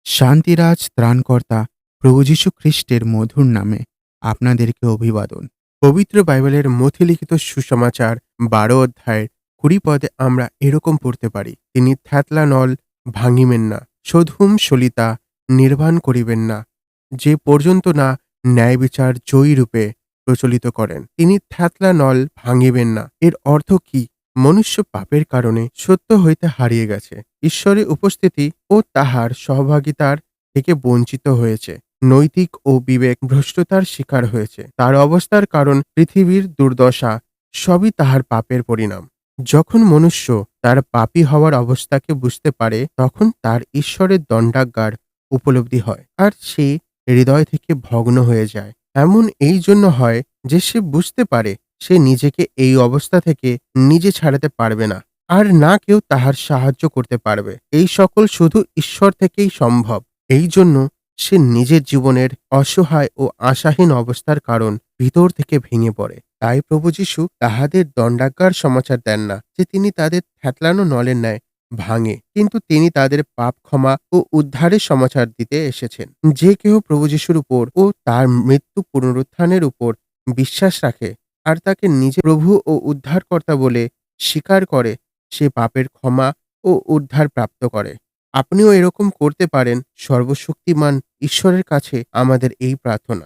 শান্তিরাজ ত্রাণকর্তা প্রভু যীশু খ্রিস্টের মধুর নামে আপনাদেরকে অভিবাদন। পবিত্র বাইবেলের মথি লিখিত সুসমাচার 12 অধ্যায়ের 20 পদে আমরা এরকম পড়তে পারি, তিনি থ্যাতলা নল ভাঙিবেন না, সধুম সলিতা নির্বাণ করিবেন না, যে পর্যন্ত না ন্যায় বিচার জয়ী রূপে প্রচলিত করেন। তিনি থ্যাতলা নল ভাঙিবেন না, এর অর্থ কি? মনুষ্য পাপের কারণে সত্য হইতে হারিয়ে গেছে, ঈশ্বরের উপস্থিতি ও তাহার সহভাগিতার থেকে বঞ্চিত হয়েছে, নৈতিক ও বিবেক ভ্রষ্টতার শিকার হয়েছে। তার অবস্থার কারণ পৃথিবীর দুর্দশা, সবই তাহার পাপের পরিণাম। যখন মনুষ্য তার পাপী হওয়ার অবস্থাকে বুঝতে পারে, তখন তার ঈশ্বরের দণ্ডাজ্ঞার উপলব্ধি হয়, আর সে হৃদয় থেকে ভগ্ন হয়ে যায়। এমন এই জন্য হয় যে সে বুঝতে পারে সে নিজেকে এই অবস্থা থেকে নিজে ছাড়াতে পারবে না, আর না কেউ তাহার সাহায্য করতে পারবে। এই সকল শুধু ঈশ্বর থেকেই সম্ভব। এই জন্য সে নিজের জীবনের অসহায় ও আশাহীন অবস্থার কারণ ভিতর থেকে ভেঙে পড়ে। তাই প্রভু যীশু তাহাদের দণ্ডাজ্ঞার সমাচার দেন না যে তিনি তাদের থ্যাতলানো নলের ন্যায় ভাঙে, কিন্তু তিনি তাদের পাপ ক্ষমা ও উদ্ধারের সমাচার দিতে এসেছেন। যে কেহ প্রভু যীশুর উপর ও তার মৃত্যু পুনরুত্থানের উপর বিশ্বাস রাখে আর তাকে নিজে প্রভু ও উদ্ধারকর্তা বলে স্বীকার করে, সে পাপের ক্ষমা ও উদ্ধার প্রাপ্ত করে। আপনিও এরকম করতে পারেন। সর্বশক্তিমান ঈশ্বরের কাছে আমাদের এই প্রার্থনা।